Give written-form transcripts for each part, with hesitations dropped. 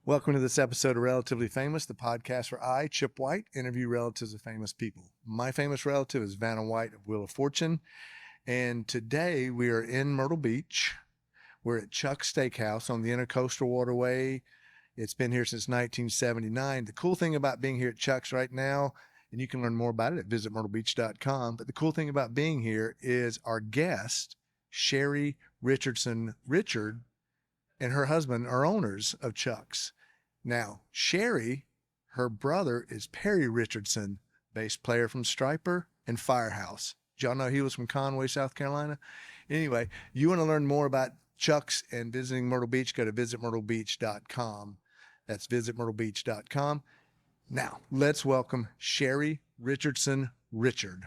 Welcome to this episode of Relatively Famous, the podcast where I, Chip White, interview relatives of famous people. My famous relative is Vanna White of Wheel of Fortune, and today we are in Myrtle Beach. We're at Chuck's Steakhouse on the Intercoastal Waterway. It's been here since 1979. The cool thing about being here at Chuck's right now, and you can learn more about it at visitmyrtlebeach.com, but the cool thing about being here is our guest, Sheri Richardson, and her husband are owners of Chuck's. Now, Sheri, her brother is Perry Richardson, bass player from Stryper and Firehouse. Did y'all know he was from Conway, South Carolina? Anyway, you want to learn more about Chuck's and visiting Myrtle Beach, go to visitmyrtlebeach.com. That's visitmyrtlebeach.com. Now, let's welcome Sheri Richardson Richard.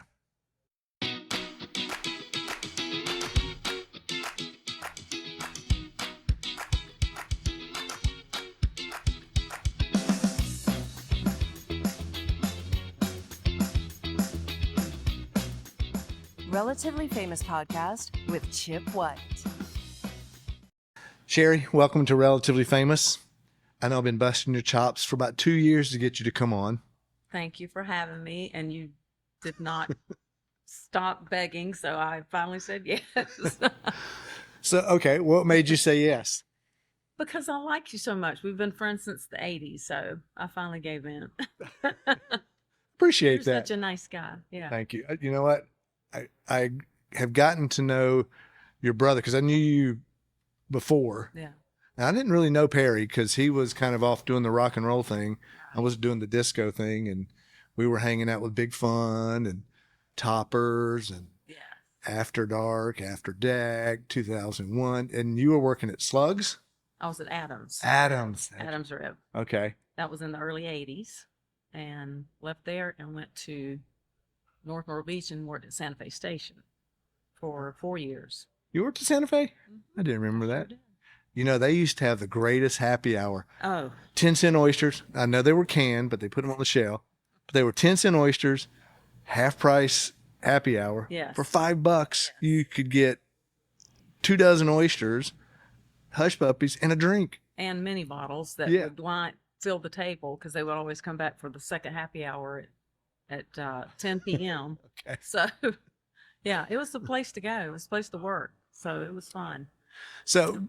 Relatively Famous podcast with Chip White. Sheri, welcome to Relatively Famous. I know I've been busting your chops for about 2 years to get you to come on. Thank you for having me, and you did not stop begging, so I finally said yes. So, okay, what made you say yes? Because I like you so much. We've been friends since the 80s, so I finally gave in. Appreciate You're that. such a nice guy. Yeah. Thank you. You know what? I have gotten to know your brother because I knew you before. Yeah. And I didn't really know Perry because he was kind of off doing the rock and roll thing. I was doing the disco thing, and we were hanging out with Big Fun and Toppers and Yeah. After Dark, After Dag, 2001. And you were working at Slugs? I was at Adams. Adams. Adams Rib. Okay. That was in the early 80s, and left there and went to North Myrtle Beach and worked at Santa Fe Station for 4 years. You worked at Santa Fe? Mm-hmm. I didn't remember Sure that. did. You know, they used to have the greatest happy hour. Oh, 10-cent oysters. I know they were canned, but they put them on the shelf. But they were 10-cent oysters, half price happy hour. Yes. For $5, you could get 2 dozen oysters, hush puppies, and a drink. and mini bottles that Yeah. would fill the table because they would always come back for the second happy hour at 10 p.m. Okay. So, yeah, it was the place to go. It was the place to work. So it was fun. So,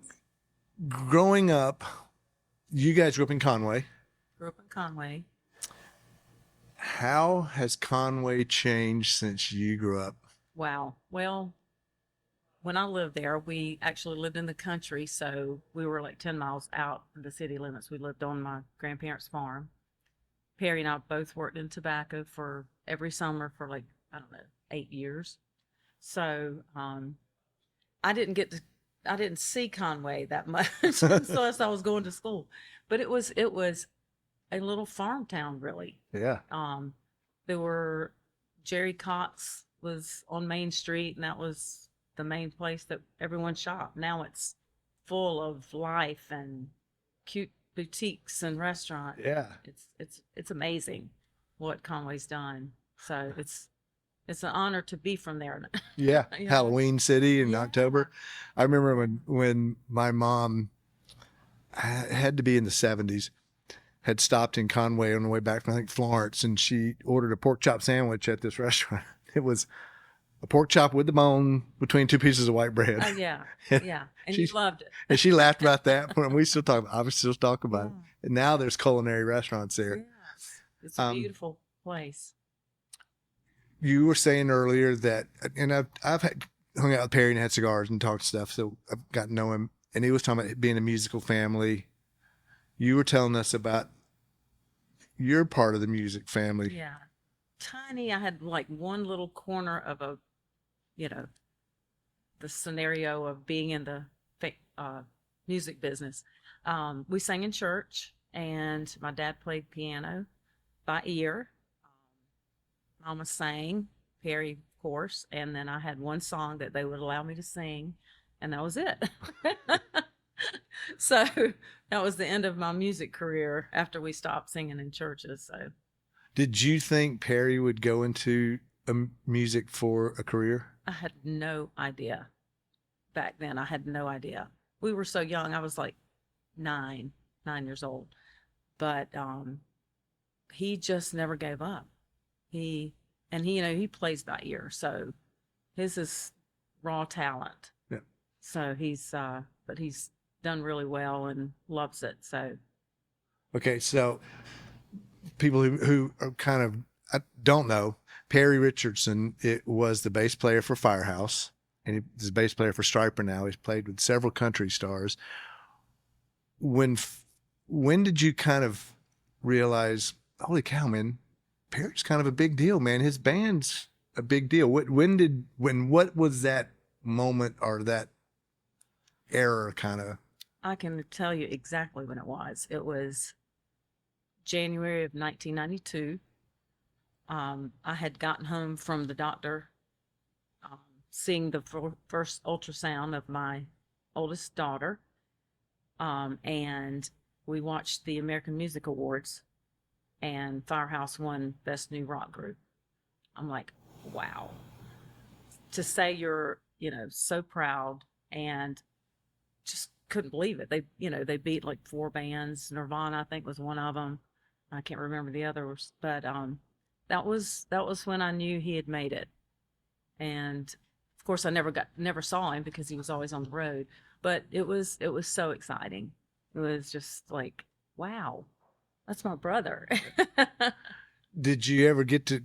growing up, you guys grew up in Conway. Grew up in Conway. How has Conway changed since you grew up? Wow. Well, when I lived there, we actually lived in the country. So we were like 10 miles out of the city limits. We lived on my grandparents' farm. Perry and I both worked in tobacco for every summer for like, I don't know, 8 years. So I didn't see Conway that much so as I was going to school. But it was a little farm town, really. Yeah. There were Jerry Cott's was on Main Street, and that was the main place that everyone shopped. Now it's full of life and cute boutiques and restaurants. Yeah. It's amazing what Conway's done. So it's an honor to be from there. Yeah. You know? Halloween City in Yeah. October. I remember when my mom had to be in the 70s, had stopped in Conway on the way back from, I think, Florence, and she ordered a pork chop sandwich at this restaurant. It was a pork chop with the bone between 2 pieces of white bread. Oh, yeah. Yeah. And you loved it. And she laughed about that when we still talk. I still talk about it. Yeah. And now there's culinary restaurants there. Yes. It's a beautiful place. You were saying earlier that, and I've hung out with Perry and had cigars and talked stuff, so I've gotten to know him. And he was talking about being a musical family. You were telling us about your part of the music family. Yeah. Tiny. I had like one little corner of the scenario of being in the music business. We sang in church, and my dad played piano by ear. Mama sang, Perry, of course, and then I had one song that they would allow me to sing, and that was it. So that was the end of my music career after we stopped singing in churches. So, Did you think Perry would go into music for a career? I had no idea. Back then, I had no idea. We were so young. I was like 9. 9 years old. But he just never gave up. He plays by ear, so his is raw talent. Yeah. So but he's done really well and loves it. So Okay, so people who are kind of don't know, Perry Richardson, it was the bass player for Firehouse, and he's a bass player for Stryper now. He's played with several country stars. When did you kind of realize, holy cow, man, Perry's kind of a big deal, man. His band's a big deal. What was that moment or that era kind of? I can tell you exactly when it was. It was January of 1992. I had gotten home from the doctor, seeing the first ultrasound of my oldest daughter, and we watched the American Music Awards, and Firehouse won Best New Rock Group. I'm like, wow. To say you're, so proud, and just couldn't believe it. They beat like 4 bands. Nirvana, I think, was one of them. I can't remember the others, but that was when I knew he had made it. And of course, I never saw him because he was always on the road. But it was so exciting. It was just like, wow, that's my brother. Did you ever get to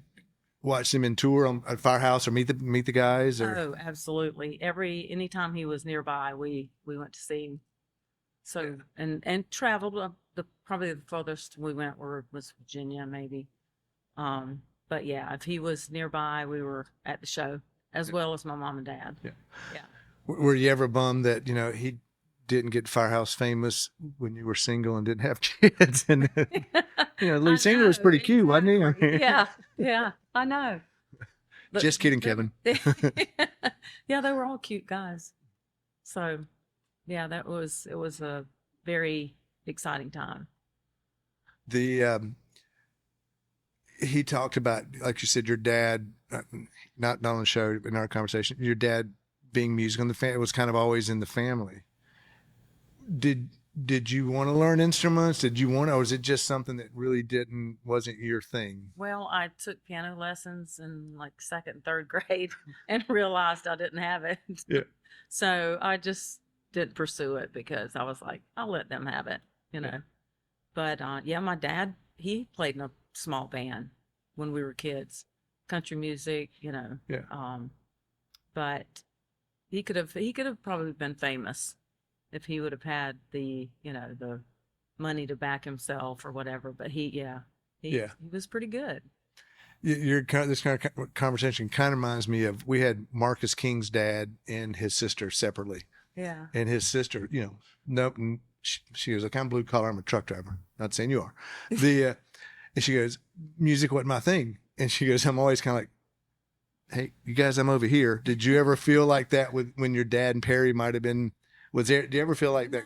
watch him in tour at Firehouse or meet the guys? Or? Oh, absolutely. Anytime he was nearby, we went to see him. So and traveled. Probably the furthest we went was Virginia, maybe. But yeah, if he was nearby, we were at the show, as well as my mom and dad. Yeah. Yeah. Were you ever bummed that he didn't get Firehouse famous when you were single and didn't have kids? And the lead singer was pretty cute, wasn't he? Yeah, I know. But Just kidding, Kevin. Yeah, they were all cute guys. So, yeah, it was a very exciting time. He talked about, like you said, your dad, not on the show, but in our conversation, your dad being musical in the family, it was kind of always in the family. Did you want to learn instruments? Or was it just something that really wasn't your thing? Well, I took piano lessons in like 2nd and 3rd grade and realized I didn't have it. Yeah. So I just didn't pursue it because I was like, I'll let them have it, Yeah. But my dad, he played in a small band when we were kids, country music, Yeah. But he could have probably been famous if he would have had the money to back himself or whatever. But he was pretty good. This kind of conversation kind of reminds me of, we had Marcus King's dad and his sister separately. Yeah. And his sister, nope. And she goes, like, I'm blue collar. I'm a truck driver. Not saying you are. And she goes, music wasn't my thing. And she goes, I'm always kind of like, hey, you guys, I'm over here. Did you ever feel like that when your dad and Perry might have been? Did you ever feel like that?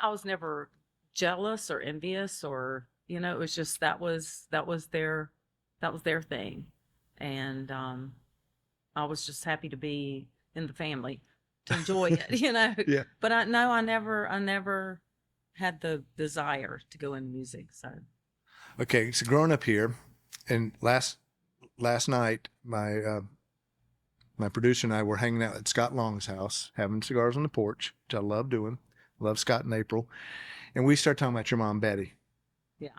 I was never jealous or envious or it was just that was their thing, and I was just happy to be in the family to enjoy it, Yeah. But I never had the desire to go into music. So Okay, so growing up here, and last night my producer and I were hanging out at Scott Long's house, having cigars on the porch, which I love doing. Love Scott and April. And we started talking about your mom, Betty. yeah.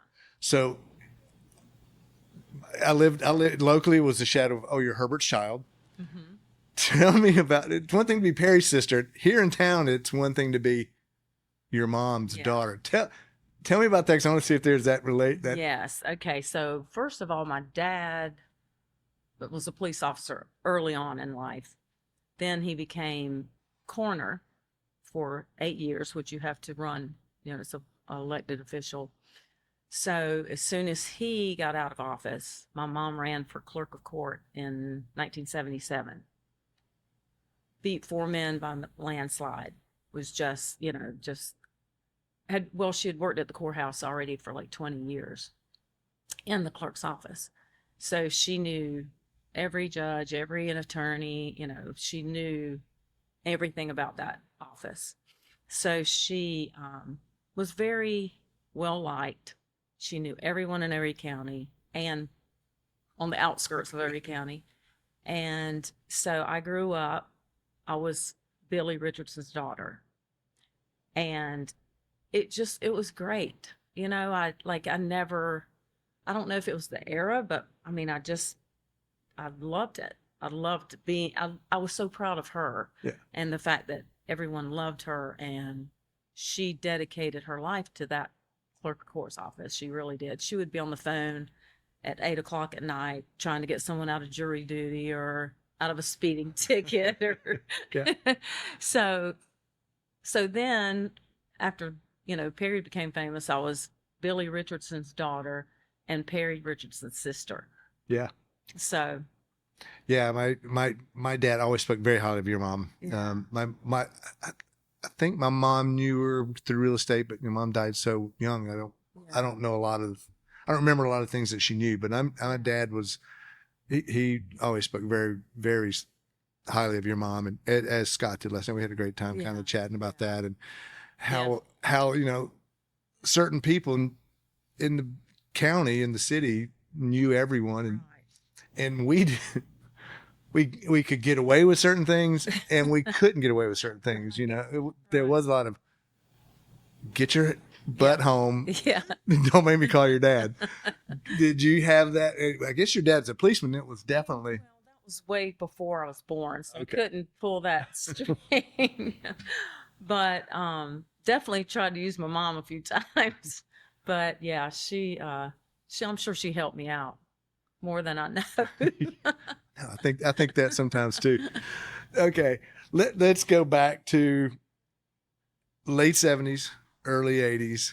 So I lived locally, was the shadow of, you're Herbert's child. Mm-hmm. Tell me about it. It's one thing to be Perry's sister. Here in town, it's one thing to be your mom's daughter. Tell me about that, because I want to see if there's that relate. Yes. Okay. So first of all, my dad was a police officer early on in life. Then he became coroner for 8 years, which you have to run, it's an elected official. So as soon as he got out of office, my mom ran for clerk of court in 1977. Beat 4 men by landslide. Was just, she had worked at the courthouse already for like 20 years in the clerk's office. So she knew every judge, every attorney, she knew everything about that office. So she was very well liked. She knew everyone in every county and on the outskirts of every county. And so I grew up, I was Billy Richardson's daughter. And it was great. You know, I don't know if it was the era, but I mean, I loved it. I was so proud of her. Yeah. And the fact that everyone loved her and she dedicated her life to that clerk of court's office. She really did. She would be on the phone at 8 o'clock at night trying to get someone out of jury duty or out of a speeding ticket or Yeah. so then after, Perry became famous, I was Billy Richardson's daughter and Perry Richardson's sister. Yeah. So Yeah, my dad always spoke very highly of your mom. Yeah. I think my mom knew her through real estate, but your mom died so young. I don't know I don't remember a lot of things that she knew. But my dad was he always spoke very very highly of your mom, and as Scott did last night. We had a great time kind Yeah. of chatting about that and how certain people in the county, in the city, knew everyone, and Right. and we could get away with certain things and we couldn't get away with certain things. There was a lot of get your butt home. Yeah. Don't make me call your dad. Did you have that? I guess your dad's a policeman. It was definitely. Well, that was way before I was born, so Okay. I couldn't pull that string. But definitely tried to use my mom a few times. But yeah, I'm sure she helped me out more than I know. I think that sometimes too. Okay, let's go back to late 70s, early 80s,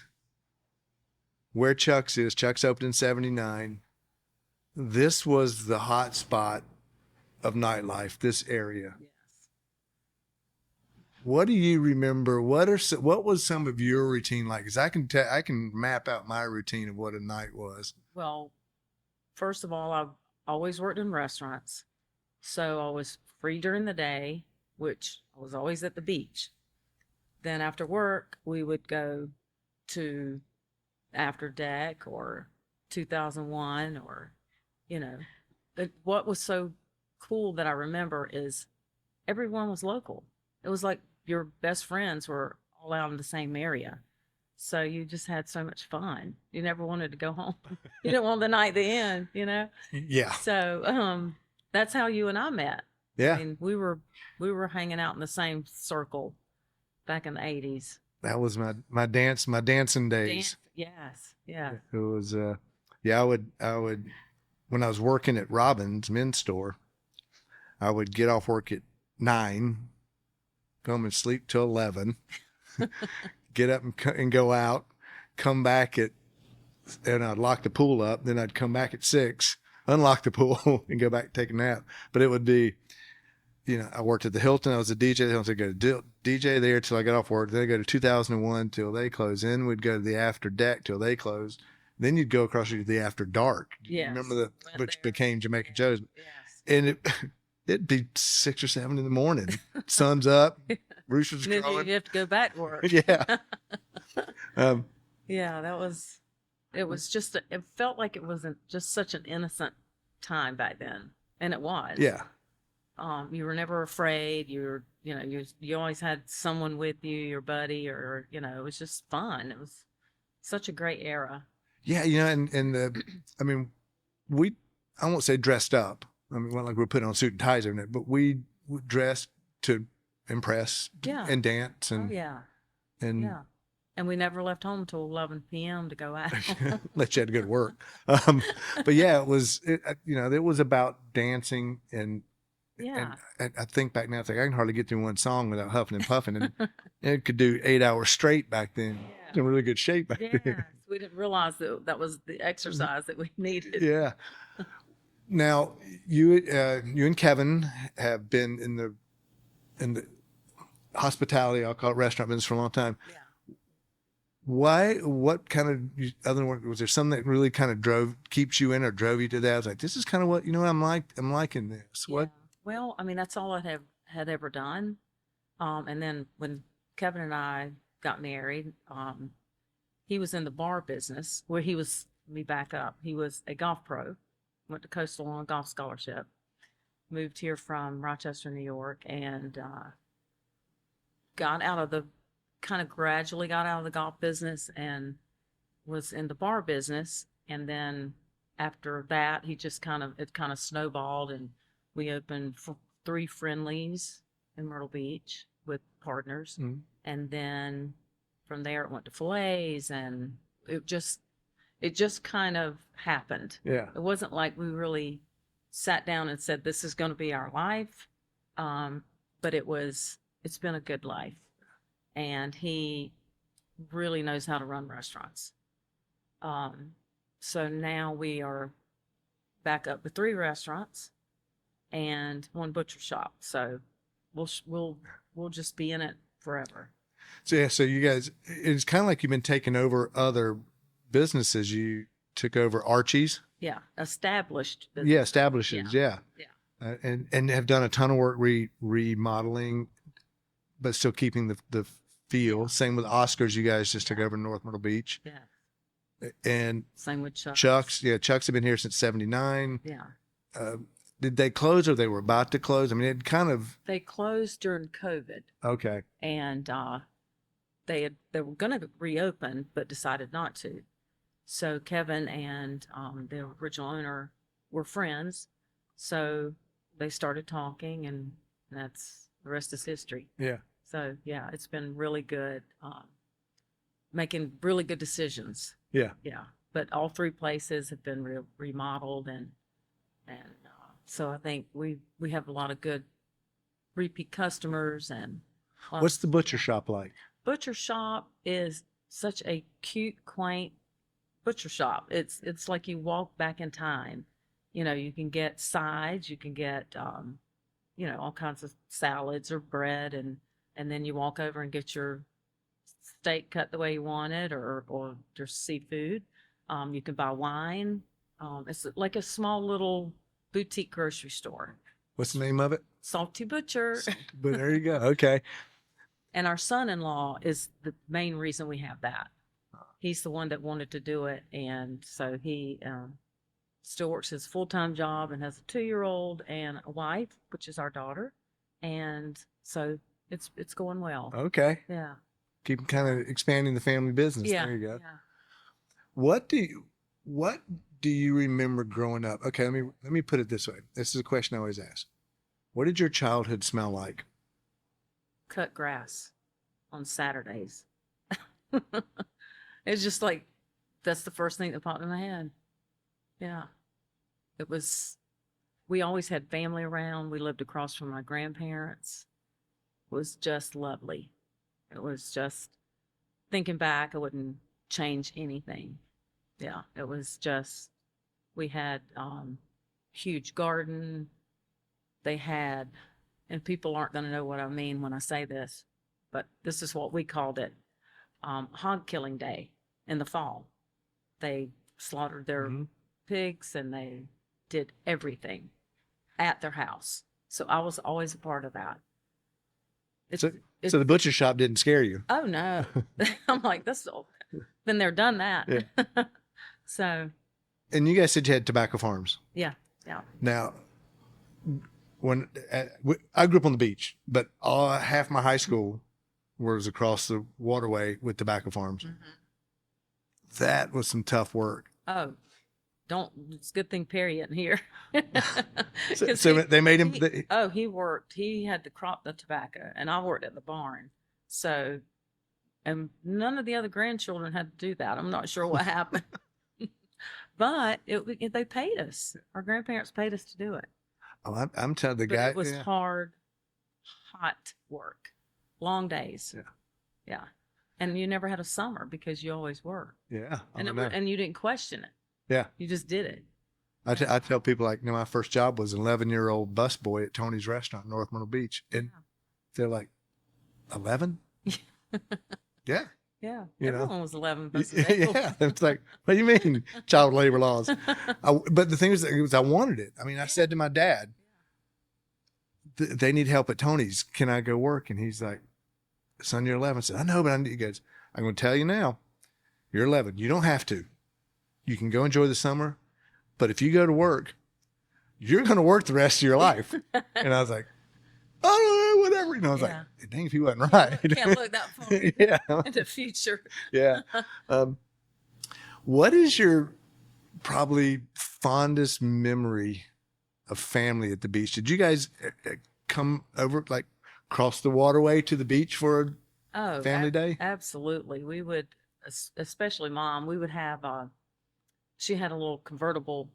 where Chuck's is. Chuck's opened in 79. This was the hot spot of nightlife, this area. Yes. What do you remember? What was some of your routine like? Because I can map out my routine of what a night was. Well, first of all, I've always worked in restaurants. So I was free during the day, which I was always at the beach. Then after work, we would go to After Deck or 2001 or, what was so cool that I remember is everyone was local. It was like your best friends were all out in the same area. So you just had so much fun. You never wanted to go home. You didn't want the night to end, Yeah. So that's how you and I met. Yeah. I mean, we were hanging out in the same circle back in the 80s. That was my dancing days. Yes. Yeah. It was I would when I was working at Robin's men's store, I would get off work at 9, go home and sleep till 11, get up and go out, come back and I'd lock the pool up. Then I'd come back at 6, unlock the pool and go back and take a nap. But it would be, I worked at the Hilton. I was a DJ at the Hilton. I'd go to DJ there till I got off work. Then I'd go to 2001 till they closed. Then we'd go to the After Deck till they closed. Then you'd go across to the After Dark. Yes. Remember which there. became Jamaica Joe's. Yes. And it'd be 6 or 7 in the morning. Sun's up, roosters And then crowing. you have to go back to work. Yeah. Yeah, it was just, it felt like it wasn't just such an innocent time back then. And it was. Yeah. You were never afraid. You always had someone with you, your buddy, or, it was just fun. It was such a great era. Yeah. I mean, I won't say dressed up. I mean, not like we're putting on suit and ties every night, but we dressed to impress Yeah. and dance Oh, yeah. and Yeah. And we never left home till 11 p.m. to go out. let you have to go to work. But yeah, it was about dancing and Yeah. and I think back now, it's like I can hardly get through one song without huffing and puffing, and it could do 8 hours straight back then. Yeah. In really good shape back Yes. then. We didn't realize that was the exercise that we needed. Yeah. Now you and Kevin have been in the hospitality, I'll call it restaurant business, for a long time. Yeah. Why? What kind of other work was there? Something that really kind of keeps you in, or drove you to that? I was like, this is kind of what I'm liking this. What? Yeah. Well, I mean, that's all I had ever done. And then when Kevin and I got married, he was in the bar business where he was, let me back up. He was a golf pro, went to Coastal on a golf scholarship, moved here from Rochester, New York, and got out of the, kind of gradually got out of the golf business and was in the bar business. And then after that, it kind of snowballed, and we opened 3 friendlies in Myrtle Beach with partners. Mm. And then from there it went to fillets, and it just kind of happened. Yeah. It wasn't like we really sat down and said, this is going to be our life. But it's been a good life. And he really knows how to run restaurants. So now we are back up with 3 restaurants and 1 butcher shop. So we'll just be in it forever. So yeah, so you guys, it's kind of like you've been taking over other businesses. You took over Archie's. Yeah, established business. Yeah, establishes. Yeah. Yeah. And have done a ton of work remodeling, but still keeping the feel. Same with Oscar's. You guys just took over North Myrtle Beach. Yeah. And Same with Chuck's. Chuck's. Yeah, Chuck's have been here since '79. Yeah. Did they close or they were about to close? I mean, it kind of. They closed during COVID. Okay. And they were going to reopen, but decided not to. So Kevin and the original owner were friends. So they started talking, and that's the rest is history. Yeah. So yeah, it's been really good, making really good decisions. Yeah. Yeah. But all 3 places have been remodeled, and so I think we have a lot of good repeat customers. And What's the butcher shop like? butcher shop is such a cute, quaint butcher shop. It's like you walk back in time. You know, you can get sides, you can get all kinds of salads or bread, and then you walk over and get your steak cut the way you want it, or just seafood. You can buy wine. It's like a small little boutique grocery store. What's the name of it? Salty Butcher. But there you go. Okay. And our son-in-law is the main reason we have that. He's the one that wanted to do it, and so he still works his full-time job and has a 2-year-old and a wife, which is our daughter, and so it's going well. Okay. Yeah. Keep kind of expanding the family business. Yeah. There you go. Yeah. What do you remember growing up? Okay, let me put it this way. This is a question I always ask. What did your childhood smell like? Cut grass on Saturdays. It's just like, that's the first thing that popped in my head. Yeah. We always had family around. We lived across from my grandparents. It was just lovely. It was just, thinking back, I wouldn't change anything. Yeah. It was just, we had huge garden. They had, and people aren't going to know what I mean when I say this, but this is what we called it, hog killing day in the fall. They slaughtered their pigs, and they did everything at their house. So I was always a part of that. So the butcher shop didn't scare you? Oh, no. I'm like, that's all. Been there, done that. Yeah. So. And you guys said you had tobacco farms. Yeah. Yeah. Now, I grew up on the beach, but half my high school was across the Waterway with tobacco farms. Mm-hmm. That was some tough work. Oh, it's a good thing Perry isn't here. so they made him. He worked. He had to crop the tobacco, and I worked at the barn. So, and none of the other grandchildren had to do that. I'm not sure what happened, but they paid us. Our grandparents paid us to do it. Oh, I'm telling the guy. It was hard, hot work, long days. Yeah. Yeah. And you never had a summer because you always worked. Yeah. And you didn't question it. Yeah. You just did it. I tell people, like, my first job was an 11-year-old busboy at Tony's restaurant in North Myrtle Beach. And they're like, 11? Yeah. Yeah. You Everyone know? was 11. Yeah. It's like, what do you mean child labor laws? But the thing is, I wanted it. I mean, I said to my dad, they need help at Tony's. Can I go work? And he's like, son, you're 11. I said, I know, but he goes, I'm going to tell you now. You're 11. You don't have to. You can go enjoy the summer. But if you go to work, you're going to work the rest of your life. And I was like, oh, whatever. You know, I was Yeah. like, dang, if he wasn't right. Can't look that far Yeah. in the future. Yeah. What is your probably fondest memory of family at the beach? Did you guys come over, like cross the waterway to the beach for a Oh, family day? absolutely. We would, especially mom, we would have, she had a little convertible,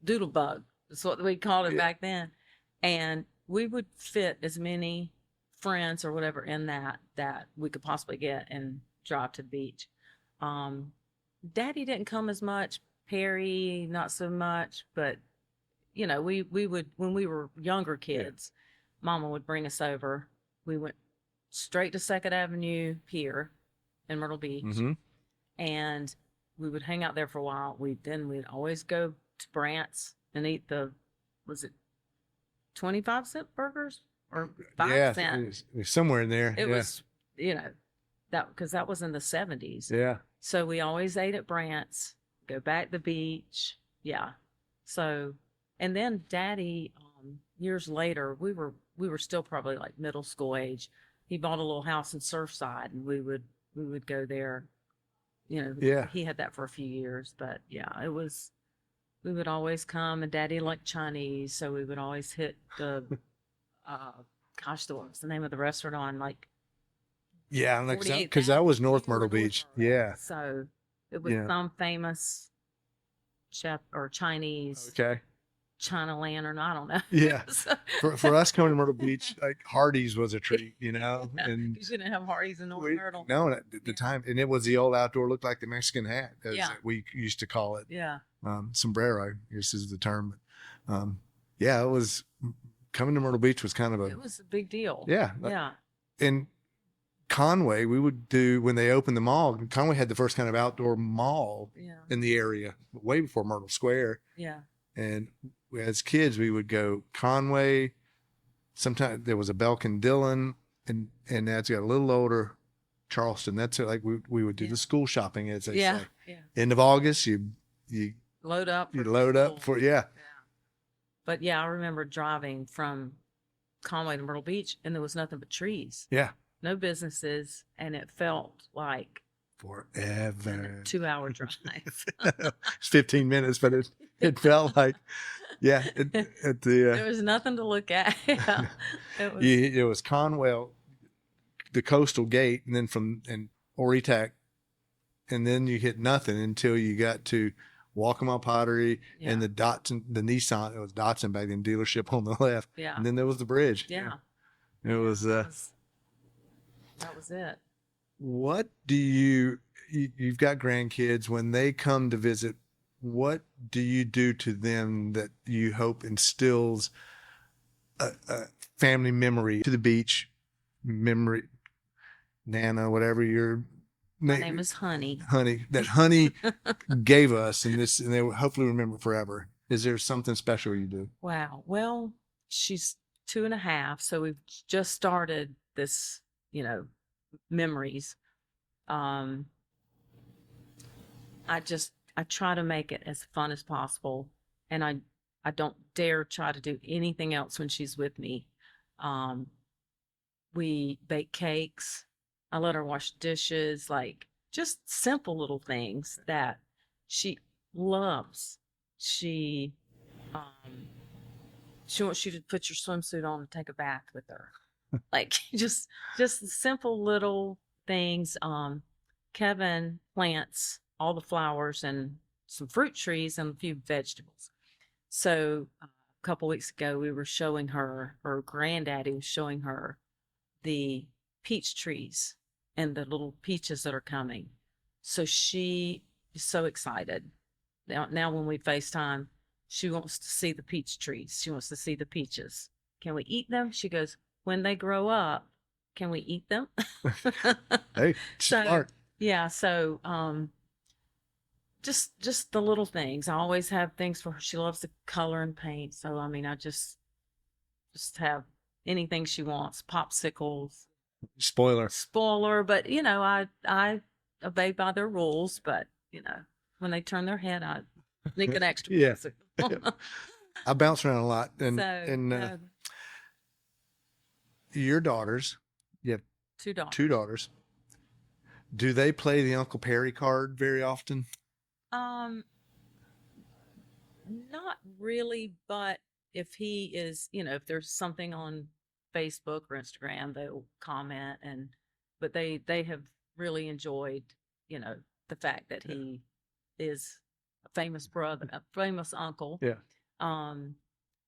doodle bug. That's what we called it Yeah. back then. And we would fit as many friends or whatever in that we could possibly get and drive to the beach. Daddy didn't come as much, Perry, not so much, but you know, we would, when we were younger kids, Mama would bring us over. We went straight to Second Avenue Pier in Myrtle Beach, Mm-hmm. and we would hang out there for a while. We'd always go to Brant's and eat was it 25-cent burgers or 5 cent? It was somewhere in there. It was, you know, because that was in the 70s. Yeah. So we always ate at Brant's, go back to the beach. Yeah. So, and then Daddy, years later, we were still probably like middle school age. He bought a little house in Surfside, and we would go there. You know, Yeah. he had that for a few years, but yeah, we would always come, and Daddy liked Chinese, so we would always hit the, what's the name of the restaurant on like, Yeah. Like, 48,000. because that was North We were Myrtle North Beach. Myrtle. Yeah. So it was Yeah. some famous chef or Chinese Okay. China lantern. I don't know. Yeah. So- For us coming to Myrtle Beach, like Hardee's was a treat, you know, and you shouldn't have Hardee's in North Myrtle. no, at the Yeah. time, and it was the old outdoor look like the Mexican hat, as Yeah. we used to call it. Yeah. Sombrero, I guess is the term. But, yeah, it was coming to Myrtle Beach was kind of It was a big deal. yeah. Yeah. In Conway, we would do when they opened the mall. Conway had the first kind of outdoor mall Yeah. in the area, way before Myrtle Square. Yeah. And as kids, we would go Conway. Sometimes there was a Belkin Dillon, and as got a little older, Charleston. That's it. Like we would do Yeah. the school shopping, as they Yeah. say. Yeah. End of August, you Load up. for load up school. for yeah. But yeah, I remember driving from Conway to Myrtle Beach, and there was nothing but trees, Yeah. no businesses, and it felt like a Forever. 2-hour drive. It's 15 minutes, but it felt like yeah. At the There was nothing to look at. Yeah. It was, it was Conwell, the coastal gate, and then and Oritac, and then you hit nothing until you got to Waccamaw Pottery yeah. and the Nissan. It was Datsun back then, dealership on the left, Yeah. and then there was the bridge. Yeah. It was. That was it. What do you've got grandkids, when they come to visit, what do you do to them that you hope instills a family memory to the beach memory? Nana, whatever your My name is Honey. Honey, that Honey gave us, and they will hopefully remember forever. Is there something special you do? Wow. Well, she's 2.5, so we've just started this, memories. I try to make it as fun as possible, and I don't dare try to do anything else when she's with me. We bake cakes. I let her wash dishes, like just simple little things that she loves. She wants you to put your swimsuit on and take a bath with her. Like just simple little things. Kevin plants all the flowers and some fruit trees and a few vegetables. So a couple weeks ago, we were showing her, or granddaddy was showing her, the peach trees and the little peaches that are coming. So she is so excited. Now when we FaceTime, she wants to see the peach trees. She wants to see the peaches. Can we eat them? She goes, when they grow up, can we eat them? Hey, So, smart. yeah. So, just the little things. I always have things for her. She loves to color and paint. So, I mean, I just have anything she wants, popsicles, Spoiler. spoiler. But, I obey by their rules, but when they turn their head, I sneak an extra Yeah. kiss. I bounce around a lot, So, and no, your daughters, you have 2 daughters. 2 daughters. Do they play the Uncle Perry card very often? Um, not really, but if he is, if there's something on Facebook or Instagram, they'll comment but they have really enjoyed, the fact that he is a famous brother, a famous uncle. Yeah.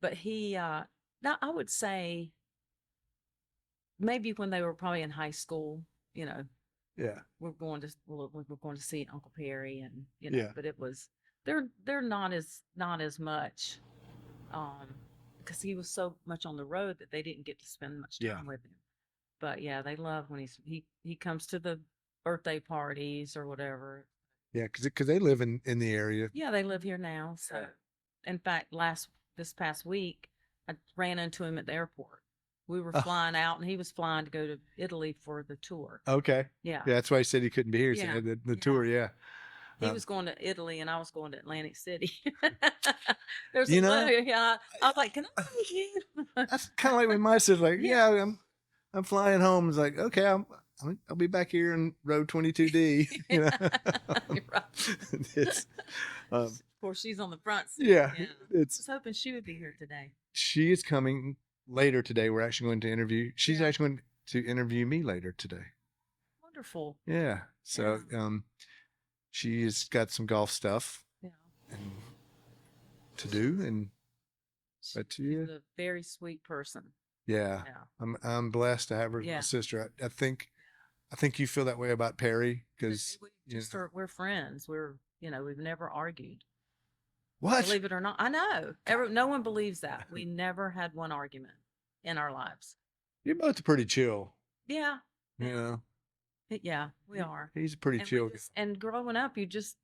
But now I would say maybe when they were probably in high school, Yeah. we're going to see Uncle Perry and Yeah. but it was they're not as much because he was so much on the road that they didn't get to spend much time Yeah. with him. But yeah, they love when he comes to the birthday parties or whatever. Yeah, because they live in the area. Yeah, they live here now. So in fact, this past week I ran into him at the airport. We were flying out and he was flying to go to Italy for the tour. Okay. Yeah. Yeah, that's why he said he couldn't be here. He Yeah. said the Yeah. tour, yeah. He was going to Italy and I was going to Atlantic City. I was like, can I meet you? That's kind of like when my sister's like, yeah, I'm flying home. It's like, okay, I'll be back here in row 22D. You're right. It's, Of course, she's on the front seat. yeah, I it's was hoping she would be here today. she is coming later today. We're actually going to interview. She's Yeah. actually going to interview me later today. Wonderful. Yeah. So she's got some golf stuff Yeah. and to do, and but She's yeah, a very sweet person. yeah. Yeah. I'm blessed to have her as Yeah. my sister. I think you feel that way about Perry because We're friends. We've never argued. what? Believe it or not. I know. No one believes that. We never had one argument in our lives. You're both pretty chill. Yeah. You know, Yeah, we are. he's a pretty And chill guy. and growing up, you just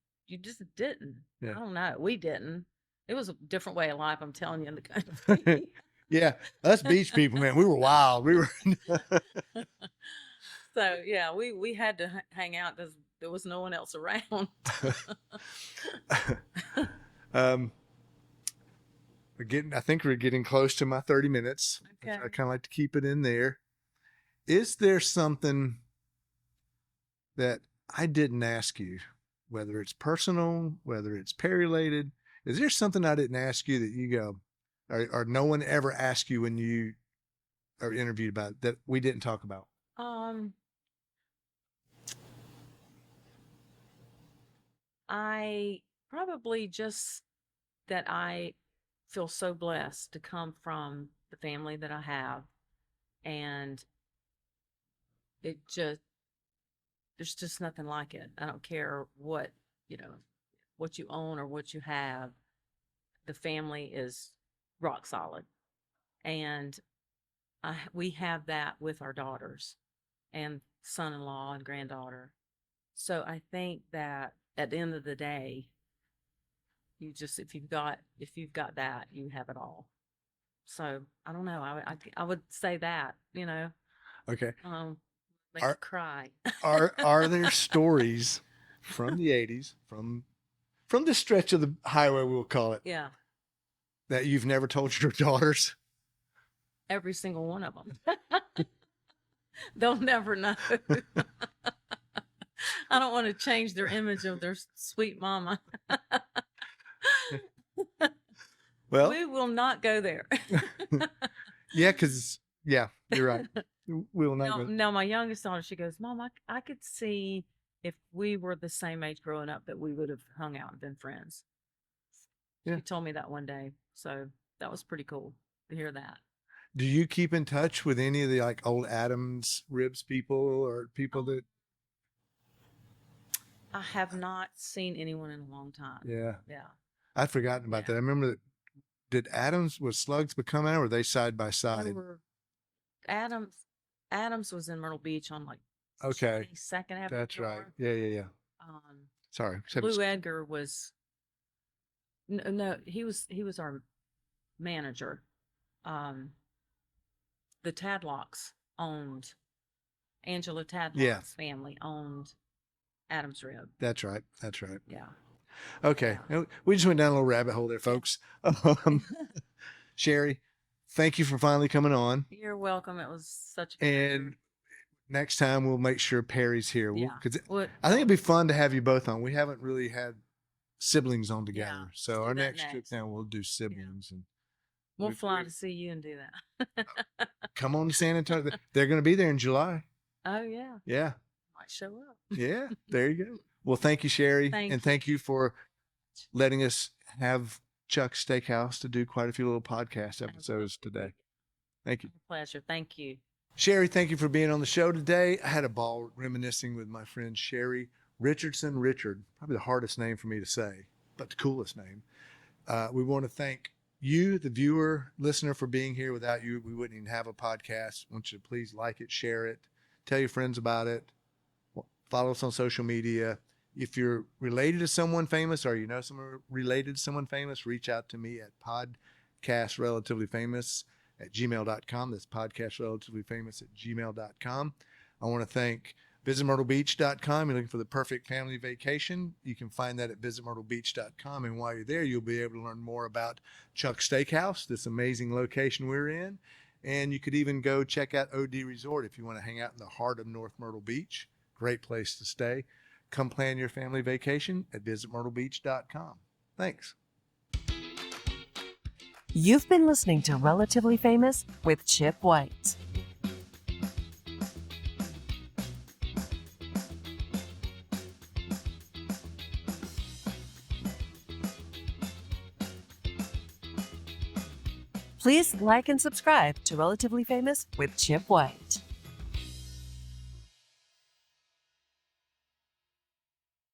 didn't. Yeah. I don't know. We didn't. It was a different way of life. I'm telling you, in the country. Yeah, us beach people, man, we were wild. We were. So yeah, we had to hang out because there was no one else around. I think we're getting close to my 30 minutes. Okay. I kind of like to keep it in there. Is there something that I didn't ask you, whether it's personal, whether it's Perry-related? Is there something I didn't ask you that you go, or no one ever asked you when you are interviewed about that we didn't talk about? I probably just that I feel so blessed to come from the family that I have, and there's just nothing like it. I don't care what you own or what you have. The family is rock solid, and we have that with our daughters and son-in-law and granddaughter. So I think that at the end of the day, if you've got that, you have it all. So I don't know. I would say that, Okay. Make you cry. Are there stories from the 80s, from this stretch of the highway, we'll call it, Yeah. that you've never told your daughters? Every single one of them. They'll never know. I don't want to change their image of their sweet mama. Well, we will not go there. yeah, you're right. We will not go. No, my youngest daughter, she goes, Mom, I could see if we were the same age growing up that we would have hung out and been friends. Yeah. She told me that one day. So that was pretty cool to hear that. Do you keep in touch with any of the like old Adams Ribs people or people that? I have not seen anyone in a long time. Yeah. Yeah. I'd forgotten about that. I remember that. Did was Slugs become out, or were they side by side? Adams was in Myrtle Beach on like Okay. 22nd Avenue. That's right. Yeah. Sorry. Blue Edgar was no, he was our manager. The Tadlocks owned Angela Tadlock's family owned Adams Rib. That's right. That's right. Yeah. Okay. We just went down a little rabbit hole there, folks. Sheri, thank you for finally coming on. You're welcome. It was such a And next time we'll make sure Perry's here. yeah. I think it'd be fun to have you both on. We haven't really had siblings on together. Yeah, So let's our do that next trip next. down, we'll do siblings. And We'll fly to see you and do that. come on to San Antonio. They're going to be there in July. Oh, yeah. Yeah. Might show up. Yeah. There you go. Well, thank you, Sheri. Thank you for letting us have Chuck's Steakhouse to do quite a few little podcast episodes today. Thank you. My pleasure. Thank you. Sheri, thank you for being on the show today. I had a ball reminiscing with my friend Sheri Richardson. Richard, probably the hardest name for me to say, but the coolest name. We want to thank you, the viewer, listener, for being here. Without you, we wouldn't even have a podcast. I want you to please like it, share it, tell your friends about it, follow us on social media. If you're related to someone famous or you know someone related to someone famous, reach out to me at podcastrelativelyfamous@gmail.com. That's podcastrelativelyfamous@gmail.com. I want to thank visitmyrtlebeach.com. You're looking for the perfect family vacation. You can find that at visitmyrtlebeach.com. And while you're there, you'll be able to learn more about Chuck's Steakhouse, this amazing location we're in. And you could even go check out OD Resort if you want to hang out in the heart of North Myrtle Beach. Great place to stay. Come plan your family vacation at visitmyrtlebeach.com. Thanks. You've been listening to Relatively Famous with Chip White. Please like and subscribe to Relatively Famous with Chip White.